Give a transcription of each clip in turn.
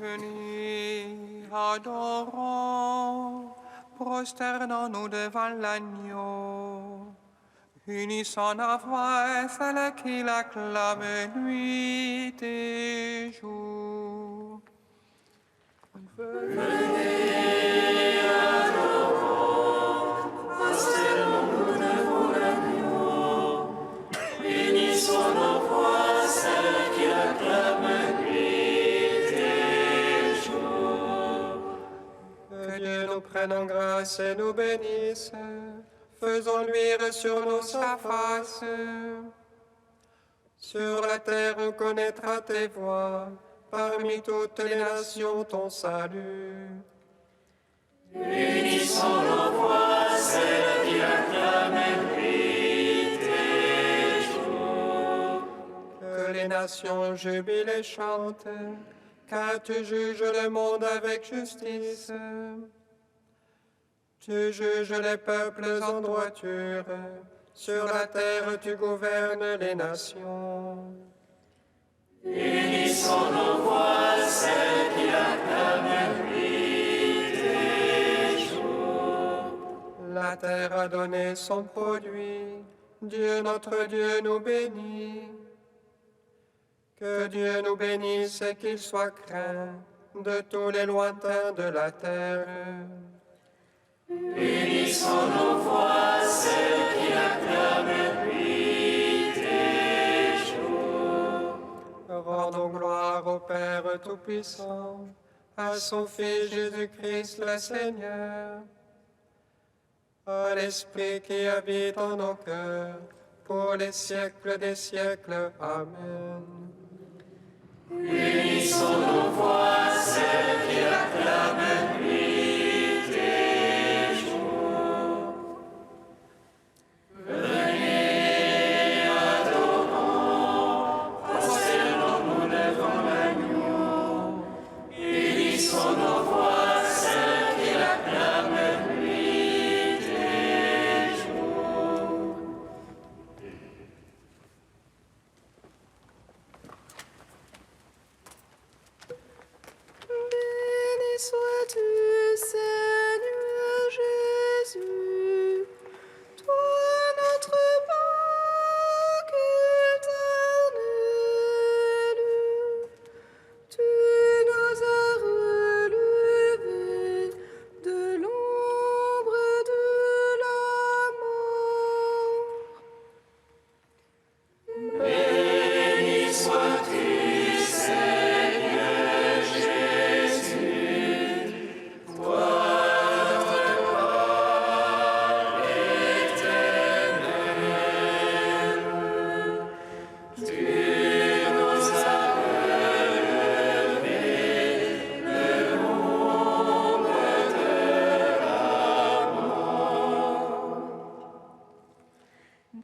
Venez, adorons, prosternons-nous devant l'agneau. Unissons nos voix, celles qui l'acclament nuit et jour. Venez, adorons, prosternons-nous devant l'agneau. Unissons nos voix, celles qui l'acclament nuit et jour. Que Dieu nous prenne en grâce et nous bénisse. Faisons luire sur nous sa face. Sur la terre on connaîtra tes voies, parmi toutes les nations ton salut. Unissons nos voix, celles qui acclament nuit et jour. Que les nations jubilent et chantent, car tu juges le monde avec justice. Tu juges les peuples en droiture, sur la terre tu gouvernes les nations. Unissons nos voix, celles qui acclament nuit et jour. La terre a donné son produit, Dieu notre Dieu nous bénit. Que Dieu nous bénisse et qu'il soit craint de tous les lointains de la terre. Unissons nos voix, celles qui acclament nuit et jour. Rendons gloire au Père Tout-Puissant, à son Fils Jésus-Christ le Seigneur, à l'Esprit qui habite en nos cœurs, pour les siècles des siècles. Amen. Unissons nos voix, celles qui acclament nuit et jour. Venez, adorons, prosternons-nous devant l'agneau. Unissons nos voix, celles qui l'acclament nuit et jour. Béni sois-tu, Seigneur Jésus, toi notre Pâque éternel. Tu nous as relevés de l'ombre de la mort. Béni sois-tu, Seigneur Jésus, toi notre Pâque éternel. Tu nous as relevés de l'ombre de la mort.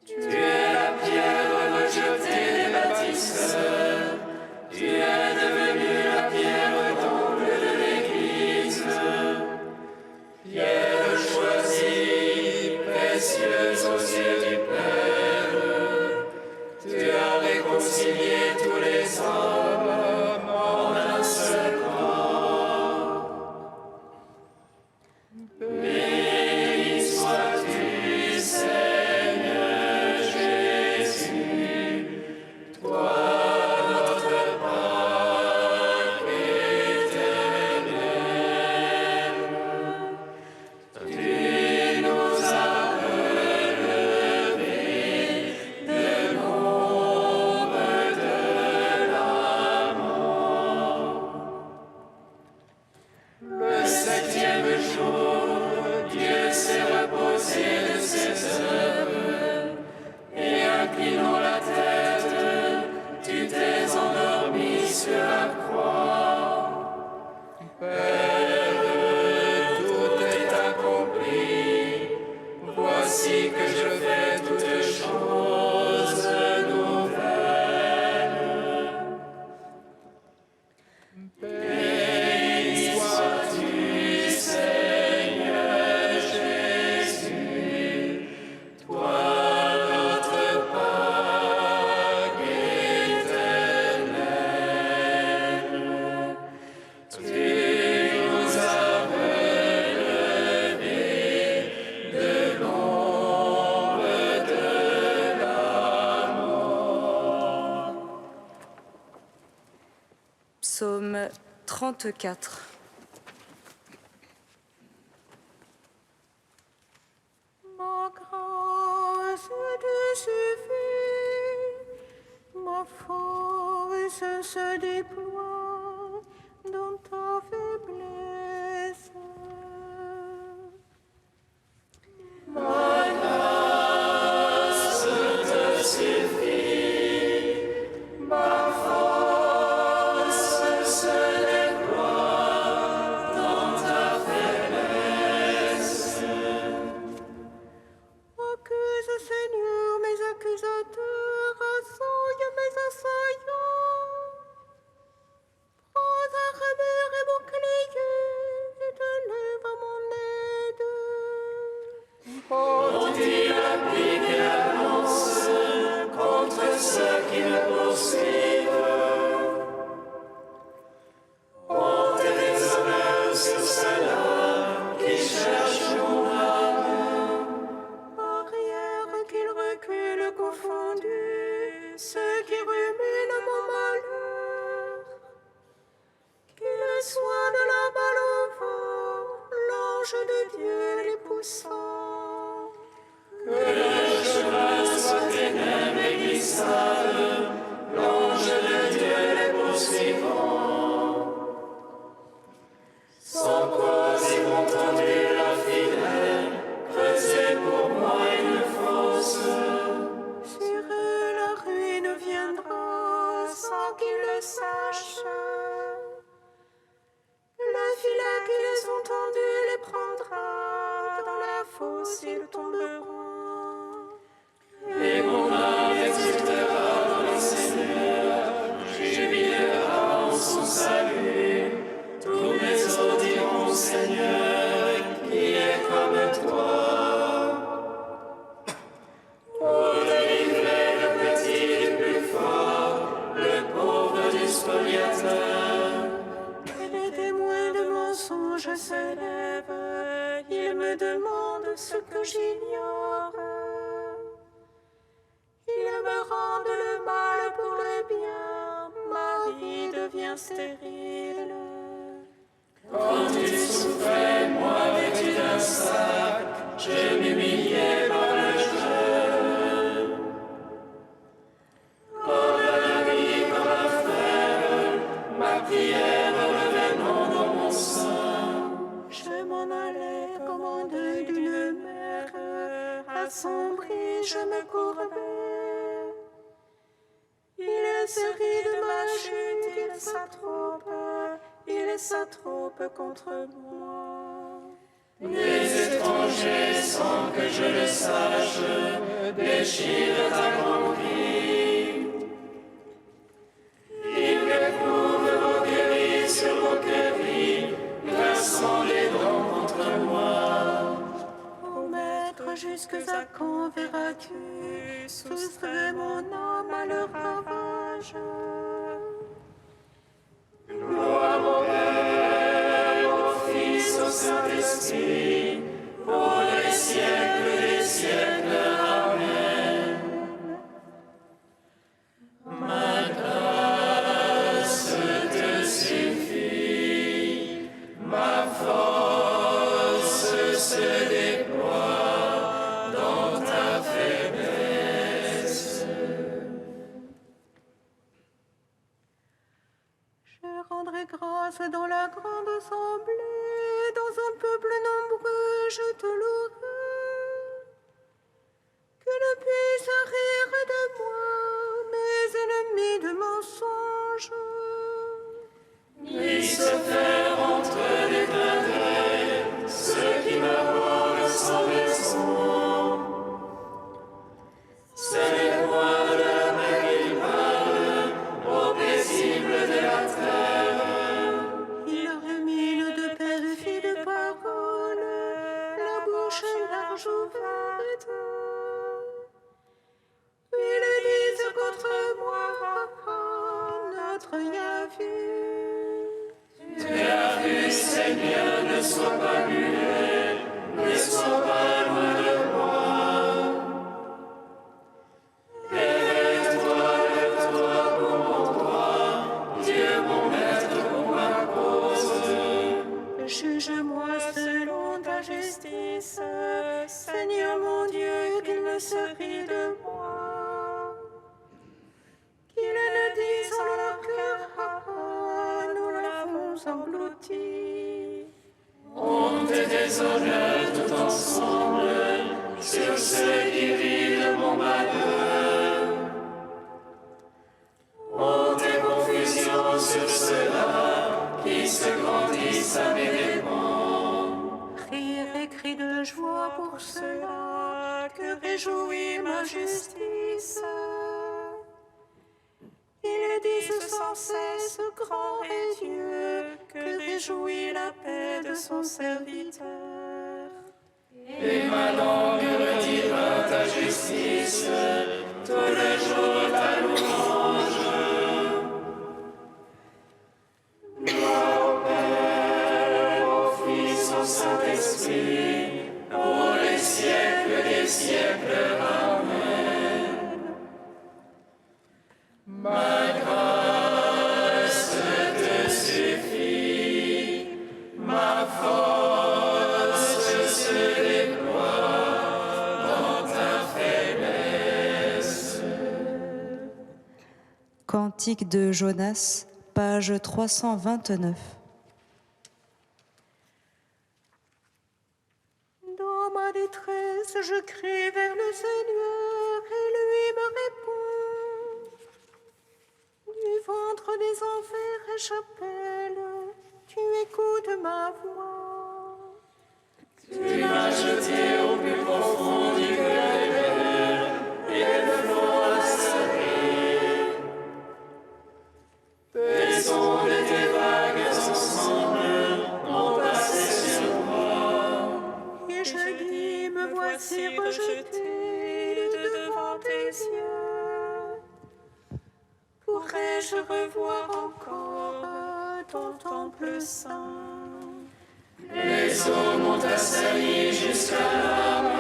Tu es la pierre rejetée des bâtisseurs. Tu es devenu la pierre d'angle de l'Église. Pierre choisie, précieuse aux yeux du Père. Tu as réconcilié tous les hommes en un seul corps. Béni sois-tu, Seigneur Jésus, toi notre Pâque éternel. Tu nous as relevés de l'ombre de la mort. Le septième jour, Dieu s'est reposé de ses œuvres, et inclinant la tête, tu t'es endormi sur la croix. Père, tout est accompli. Voici que je fais toutes choses nouvelles. Béni sois-tu, Seigneur Jésus, toi notre Pâque éternel. 34. Ma grâce te suffit, ma force se déploie dans ta faiblesse. Accuse, Seigneur, mes accusateurs, assaille mes assaillants. Prends un remède et bouclier et te lève à mon aide. Quand-il applique la lance contre ceux qui me poursuivent, honte et déshonneur sur ceux-là qui cherchent mon âme. Arrière qu'ils reculent confondus, ceux qui ruminent mon malheur. Qu'il soit de la balle au vent, l'ange de Dieu les poussant. Que le chemin soit ténèbres et glissade, l'ange de Dieu les poursuivant. Sans cause ils m'ont tendu la fidèle, creusé pour moi une fosse. Sur eux la ruine viendra sans qu'ils le sachent. Le filet qui les ont tendus les prendra, dans la fosse ils tomberont. Et mon âme exultera dans le Seigneur, jubilera en son salut. Tous mes os diront, Seigneur, qui est comme toi. Pour délivrer le petit du plus fort, le pauvre du spoliateur. Et les témoins de mensonges s'élèvent, ils me demandent ce que j'ignore. Ils me rendent le mal pour le bien, ma vie devient stérile. Quand il souffrait, moi vêtu d'un sac, je m'humiliais par le jeûne. Comme un ami, comme un frère, ma prière revenant dans mon sein. Je m'en allais comme en deuil d'une mère, assombri, je me courbais. Il se rit de ma chute, il s'attrope contre moi. Les étrangers, sans que je le sache, déchirent ta grande vie. Ils m'éprouvent vos guéris sur vos guéris, glaçant les dents contre moi. Ô maître, jusque à quand verras-tu soustraire mon âme à leur ravage? Gloire au Père, au Fils, au Saint-Esprit, pour les siècles des siècles. Amen. Ma grâce te suffit, ma force se déploie dans ta faiblesse. Je rendrai grâce dans la grande assemblée, dans un peuple nombreux, je te louerai. Que ne puisse rire de moi mes ennemis de mensonges. Ni se faire entre les clins d'œil, ceux qui m'abordent sans raison. C'est les poings de la main qui parlent, aux paisibles de la terre. Il rumine de perfides paroles, la bouche large ouverte. Ils disent contre moi, notre Yahvé. Ta vue, Seigneur, ne sois pas muet, ne sois pas loin de moi. Élève-toi pour mon droit, Dieu mon maître pour ma cause. Seigneur mon Dieu, qu'il ne se rit de moi. Qu'ils ne disent en leur cœur, ah, ah, nous l'avons englouti. Honte et déshonneur tout ensemble sur ceux qui rient de mon malheur. Honte et confusion sur ceux-là qui se grandissent à mes dépens. Rire et cri de joie pour ceux-là que réjouit ma justice. Ils disent sans cesse, grand est Dieu, que réjouit la paix de son serviteur. Et ma langue redira ta justice, tous les jours ta louange. Gloire au Père, au Fils, au Saint-Esprit, pour les siècles des siècles. Amen. Ma grâce te suffit, ma force se déploie dans ta faiblesse. Cantique de Jonas, page 329. Dans ma détresse, je crie vers le Seigneur et lui me répond. Du ventre des enfers, j'appelle, tu écoutes ma voix. Tu m'as jeté au plus profond du cœur des mers, et le flot a salé. Tes ondes et tes vagues ensemble ont passé sur moi. Et je dis, me voici rejeté de devant tes yeux. Pourrais-je revoir encore ton temple saint? Les eaux m'ont assali jusqu'à l'âme,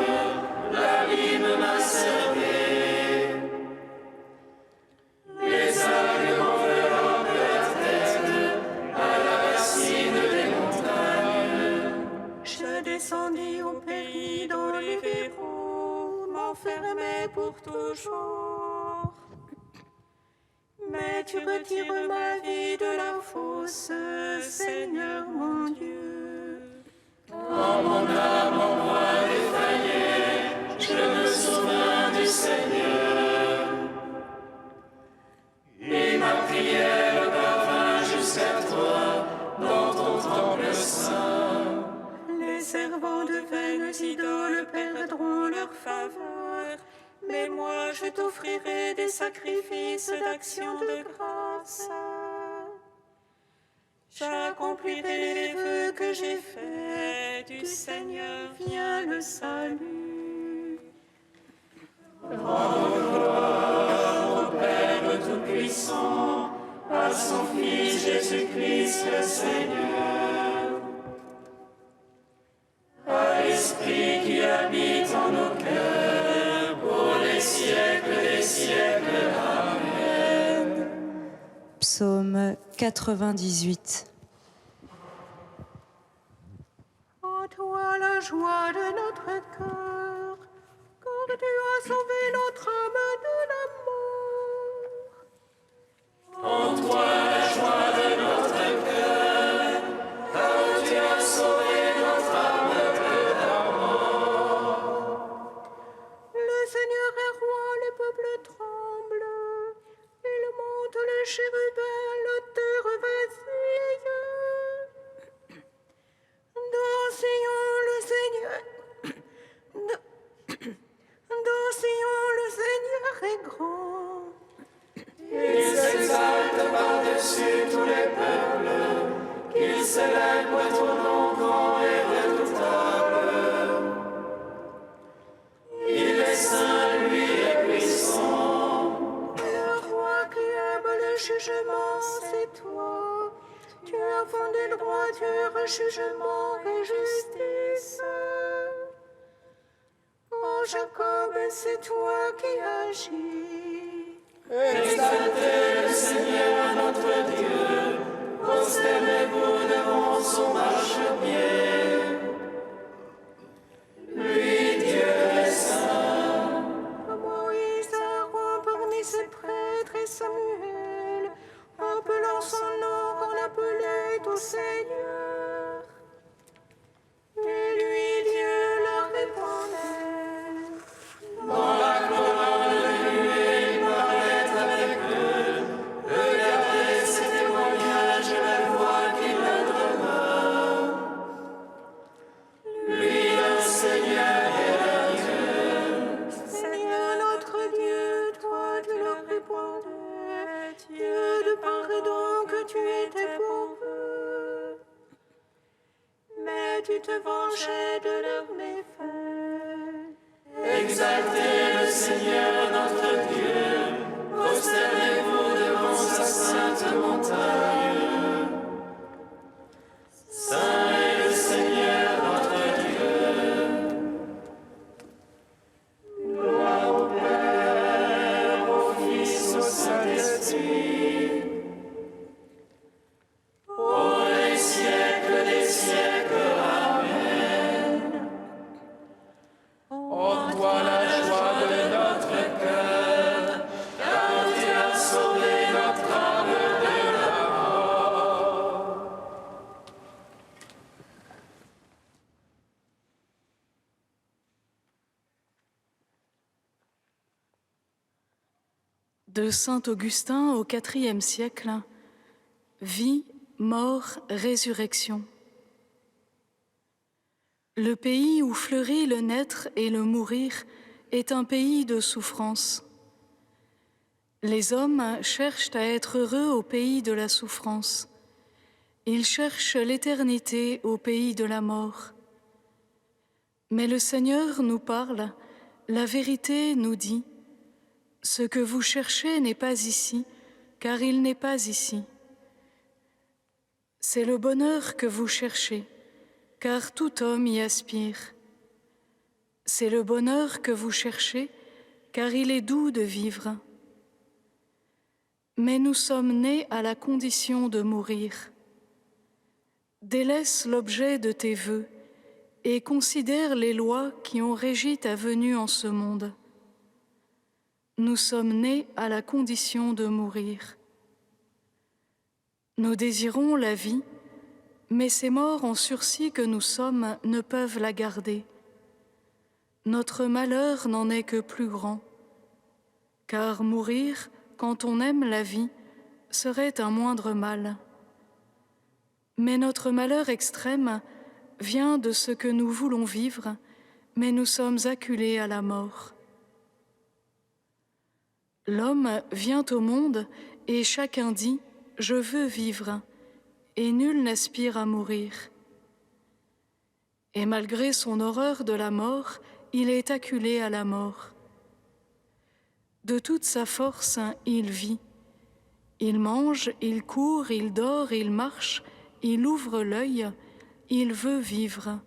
l'abîme m'a servi. Les algues m'enveloppent la tête, à la racine des montagnes. Je descendis au pays dont les verrous m'enfermaient pour toujours. Mais tu retires ma vie de la fosse, Seigneur mon Dieu. Quand mon âme en moi défaillait, je me souviens du Seigneur. Et ma prière parvint jusqu'à toi dans ton temple saint. Les servants de vaines idoles perdront leur faveur, mais moi je t'offrirai des sacrifices d'action de grâce. J'accomplirai les vœux que j'ai faits, du Seigneur vient le salut. Rends gloire au Père Tout-Puissant, à son Fils Jésus-Christ le Seigneur, à l'Esprit qui habite en nos cœurs, pour les siècles des siècles. Amen. Psaume 98. En toi la joie de notre cœur, car tu as sauvé notre âme de la mort. En toi la joie de notre cœur, car tu as sauvé notre âme de la mort. Le Seigneur est roi, les peuples tremblent. Il monte les chérubins, la terre vacille. Dans Sion, le Seigneur. Dans Sion, le Seigneur est grand. Il s'exalte par-dessus tous les peuples, qu'il célèbre ton nom grand et redoutable. Il est saint, lui est puissant. Le roi qui aime le jugement, c'est toi. Tu as fondé droiture, jugement et justice. En Jacob, c'est toi qui agis. Exaltez le Seigneur notre Dieu, prosternez-vous devant son marchepied. Lui tu te vengeais de leurs méfaits. Exaltez le Seigneur notre Dieu, prosternez-vous devant sa sainte montagne. Saint est le Seigneur notre Dieu. Gloire au Père, au Fils, au Saint-Esprit, pour les siècles des siècles. Amen. En toi la joie de notre cœur, Car tu as sauvé notre âme de la mort. De saint Augustin au IVe siècle, vie, mort, résurrection. Le pays où fleurit le naître et le mourir est un pays de souffrance. Les hommes cherchent à être heureux au pays de la souffrance. Ils cherchent l'éternité au pays de la mort. Mais le Seigneur nous parle, la vérité nous dit: ce que vous cherchez n'est pas ici, car il n'est pas ici. C'est le bonheur que vous cherchez, car tout homme y aspire. C'est le bonheur que vous cherchez, car il est doux de vivre. Mais nous sommes nés à la condition de mourir. Délaisse l'objet de tes vœux et considère les lois qui ont régi ta venue en ce monde. Nous sommes nés à la condition de mourir. Nous désirons la vie, mais ces morts en sursis que nous sommes ne peuvent la garder. Notre malheur n'en est que plus grand, car mourir, quand on aime la vie, serait un moindre mal. Mais notre malheur extrême vient de ce que nous voulons vivre, mais nous sommes acculés à la mort. L'homme vient au monde et chacun dit « je veux vivre » et nul n'aspire à mourir. Et malgré son horreur de la mort, il est acculé à la mort. De toute sa force, il vit. Il mange, il court, il dort, il marche, il ouvre l'œil, il veut vivre.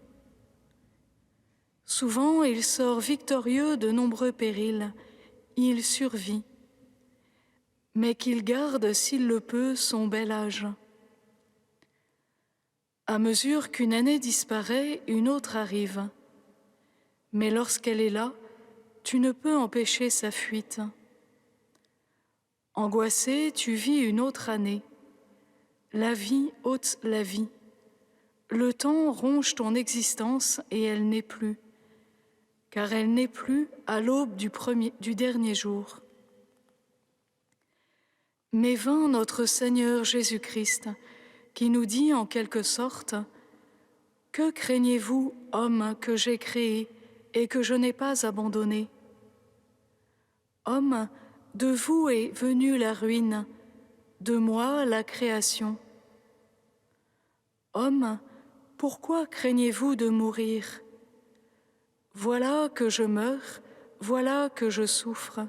Souvent, il sort victorieux de nombreux périls, il survit. Mais qu'il garde, s'il le peut, son bel âge. À mesure qu'une année disparaît, une autre arrive. Mais lorsqu'elle est là, tu ne peux empêcher sa fuite. Angoissé, tu vis une autre année. La vie ôte la vie. Le temps ronge ton existence et elle n'est plus, car elle n'est plus à l'aube du dernier jour. Mais vint notre Seigneur Jésus-Christ, qui nous dit en quelque sorte « Que craignez-vous, homme que j'ai créé et que je n'ai pas abandonné ? Homme, de vous est venue la ruine, de moi la création. Homme, pourquoi craignez-vous de mourir ? Voilà que je meurs, voilà que je souffre.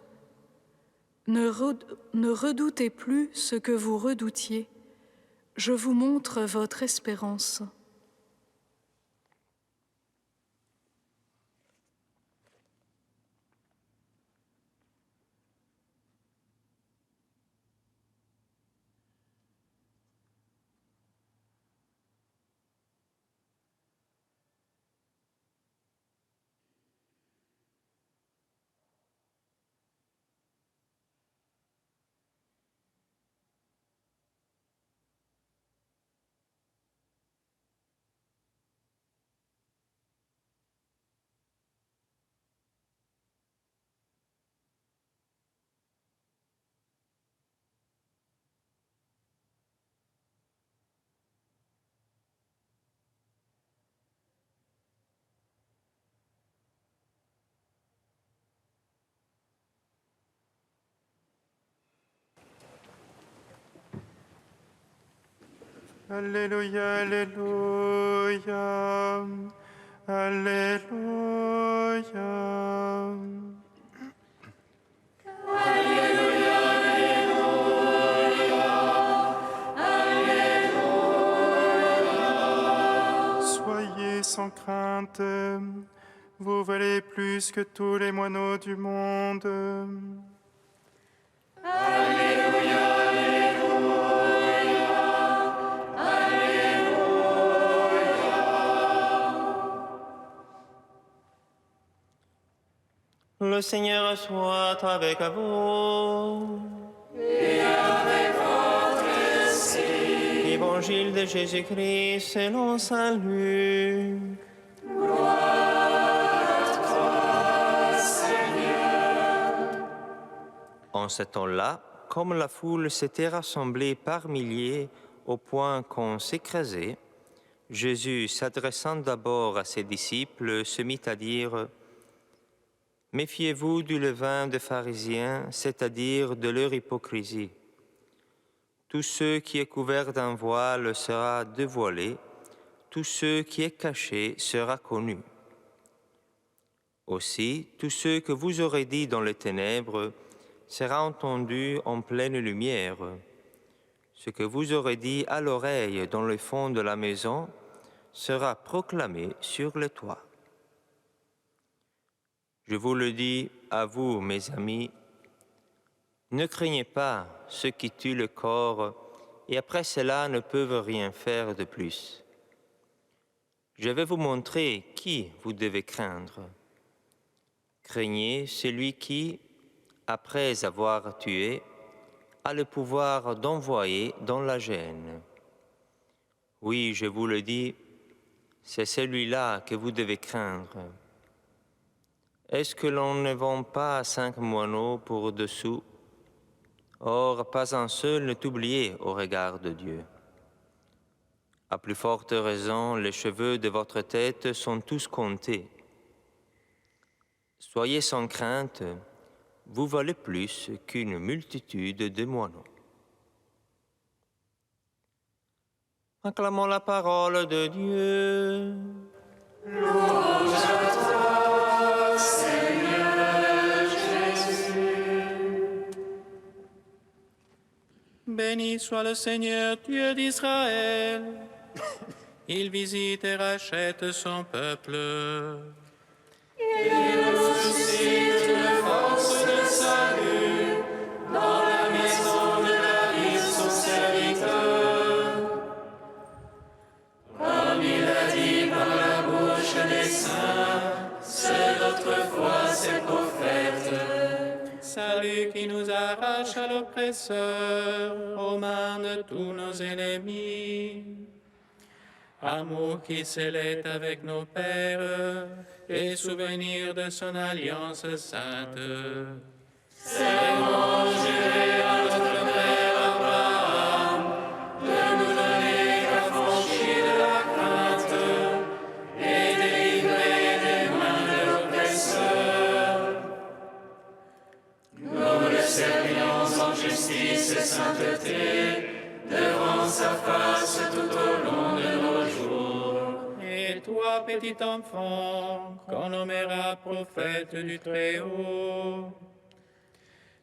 Ne redoutez plus ce que vous redoutiez. Je vous montre votre espérance. Alléluia, Alléluia, Alléluia. Soyez sans crainte, vous valez plus que tous les moineaux du monde. Le Seigneur soit avec vous. Et avec votre esprit. Évangile de Jésus-Christ selon saint Luc. En ce temps-là, comme la foule s'était rassemblée par milliers au point qu'on s'écrasait, Jésus, s'adressant d'abord à ses disciples, se mit à dire « Méfiez-vous du levain des pharisiens, c'est-à-dire de leur hypocrisie. Tout ce qui est couvert d'un voile sera dévoilé, tout ce qui est caché sera connu. Aussi, tout ce que vous aurez dit dans les ténèbres sera entendu en pleine lumière. Ce que vous aurez dit à l'oreille dans le fond de la maison sera proclamé sur le toit. Je vous le dis à vous, mes amis, ne craignez pas ceux qui tuent le corps et après cela ne peuvent rien faire de plus. Je vais vous montrer qui vous devez craindre. Craignez celui qui, après avoir tué, a le pouvoir d'envoyer dans la Géhenne. Oui, je vous le dis, c'est celui-là que vous devez craindre. Est-ce que l'on ne vend pas 5 moineaux pour 2 sous? Or, pas un seul n'est oublié au regard de Dieu. À plus forte raison, les cheveux de votre tête sont tous comptés. Soyez sans crainte, vous valez plus qu'une multitude de moineaux. Acclamons la parole de Dieu. Louange à toi, Seigneur Jésus. Béni soit le Seigneur, Dieu d'Israël. Il visite et rachète son peuple. Il nous suscite une force de salut dans la maison de David, son serviteur. Comme il a dit par la bouche des saints, c'est autrefois ses prophètes. Salut qui nous arrache à l'oppresseur, aux mains de tous nos ennemis. Amour qui scellait avec nos pères et souvenir de son alliance sainte. Serment juré à notre père Abraham de nous donner affranchis de la crainte et délivrer des mains de l'oppresseur. Nous le servions en justice et sainteté devant sa face tout au long de nos jours. Et toi, petit enfant, qu'on nommera prophète du Très-Haut,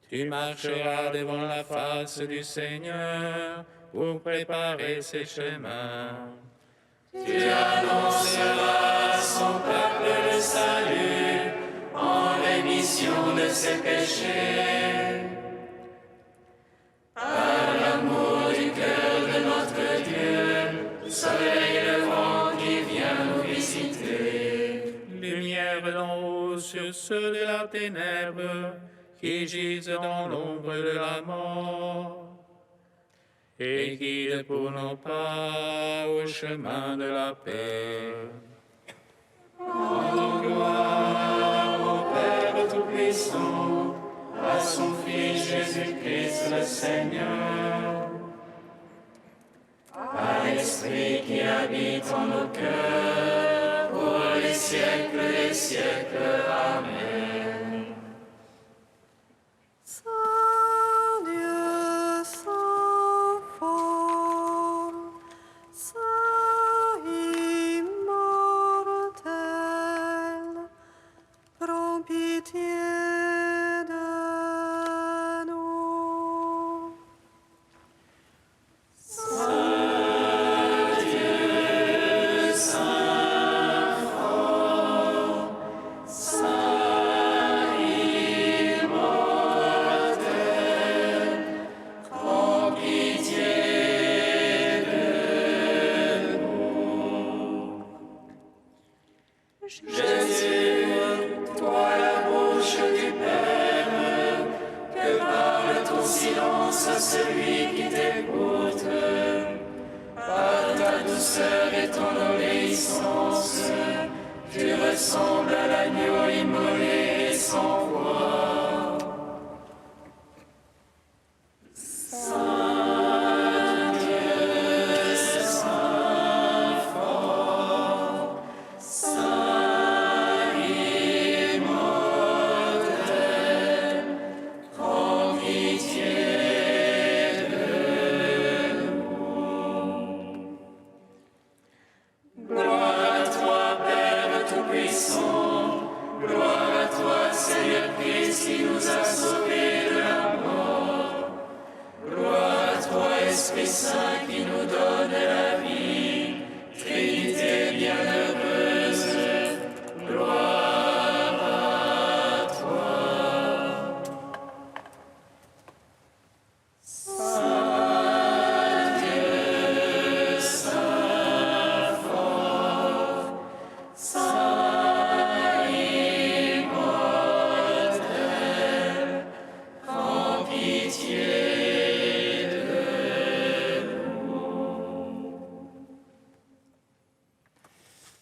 tu marcheras devant la face du Seigneur pour préparer ses chemins. Tu annonceras à son peuple le salut en rémission de ses péchés. Par l'amour du cœur de notre Dieu, soleil levant qui vient nous visiter. Lumière d'en haut sur ceux de la ténèbre qui gisent dans l'ombre de la mort, et guide pour nos pas au chemin de la paix. Rendons gloire au Père Tout-Puissant, à son Fils Jésus-Christ le Seigneur, à l'Esprit qui habite en nos cœurs, pour les siècles des siècles. Amen. Saint Dieu, Saint fort, prends pitié de nous.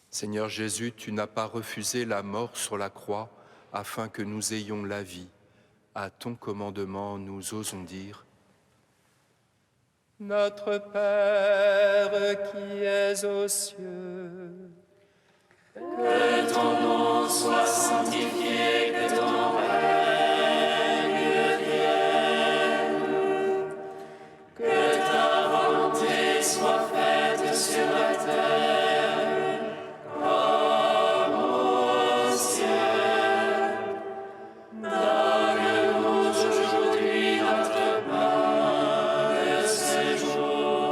Seigneur Jésus, tu n'as pas refusé la mort sur la croix afin que nous ayons la vie. À ton commandement, nous osons dire: Notre Père qui es aux cieux, Que ton nom soit sanctifié, que ton règne vienne, que ta volonté soit faite sur la terre comme au ciel. Donne-nous aujourd'hui notre pain de ce jour.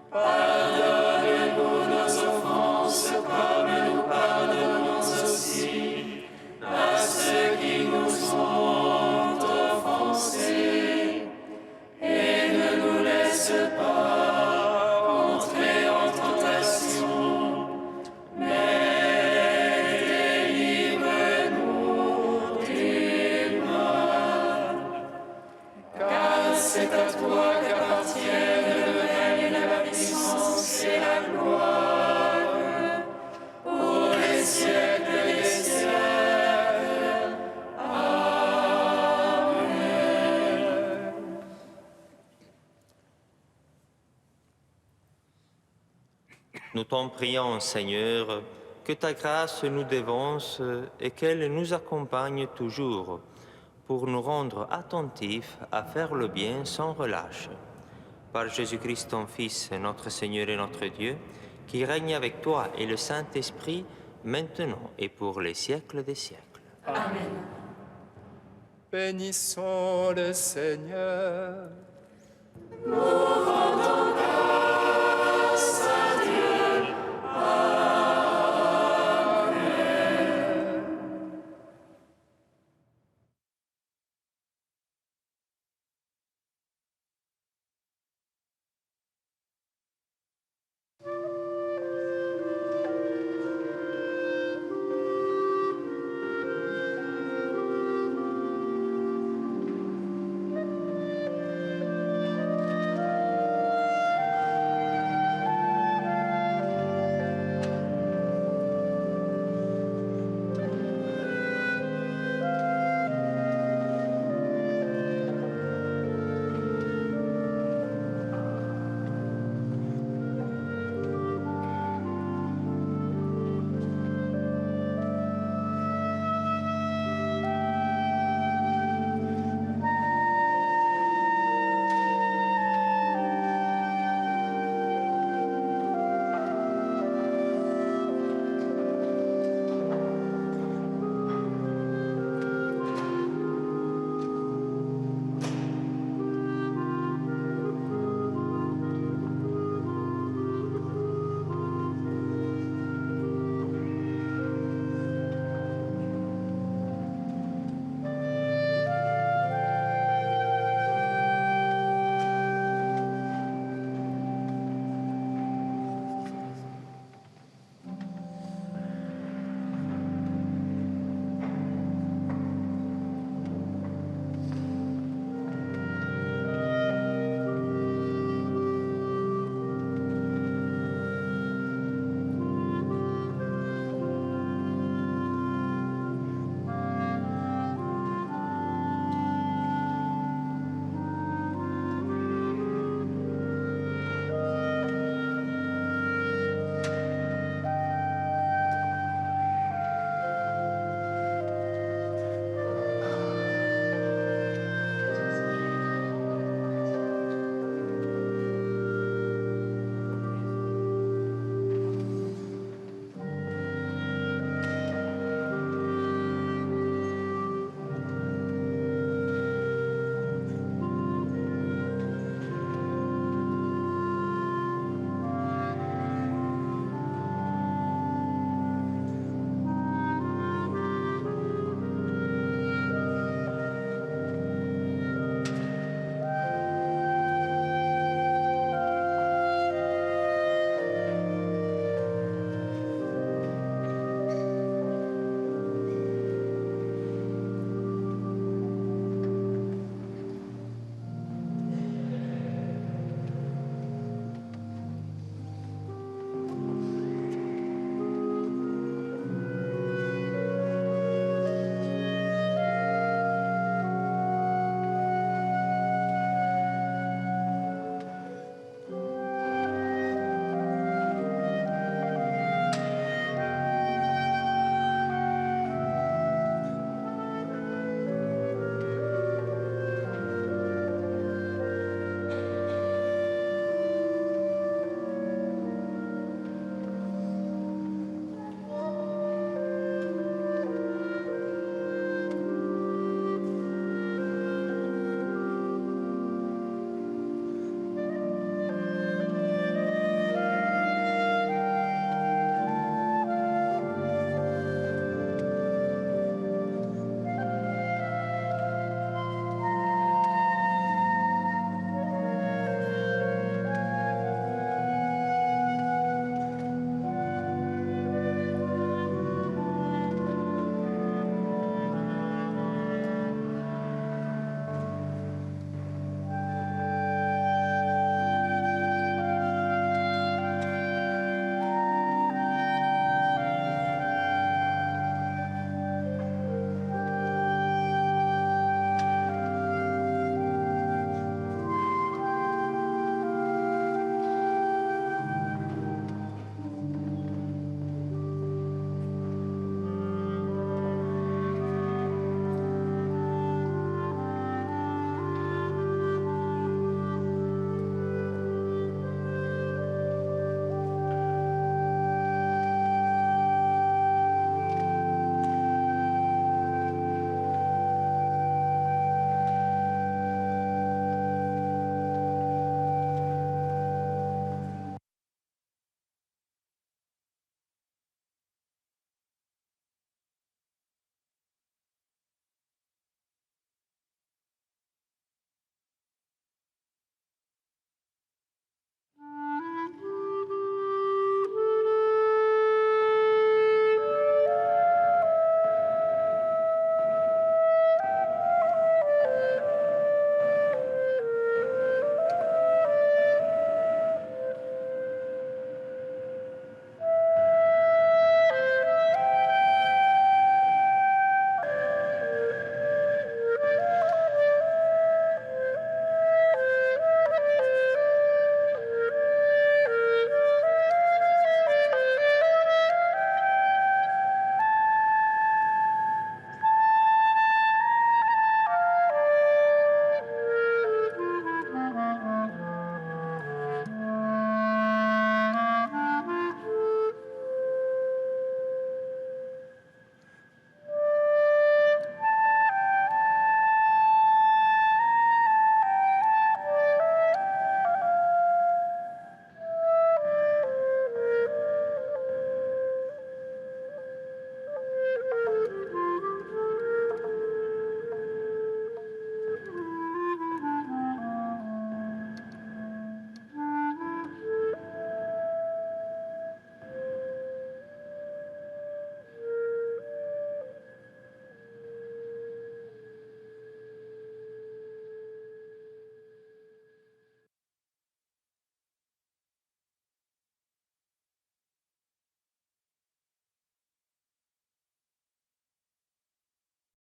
Pardonne-nous nos offenses comme nous pardonnons aussi à ceux qui nous ont offensés. Et ne nous laisse pas entrer en tentation, mais délivre-nous du mal. Car c'est à toi qu'appartiennent le règne, la puissance et la gloire, pour les siècles des siècles. Amen. Nous t'en prions, Seigneur, que ta grâce nous dévance et qu'elle nous accompagne toujours pour nous rendre attentifs à faire le bien sans relâche. Par Jésus-Christ, ton Fils, notre Seigneur et notre Dieu, qui règne avec toi et le Saint-Esprit, maintenant et pour les siècles des siècles. bénissons le Seigneur. Nous rendons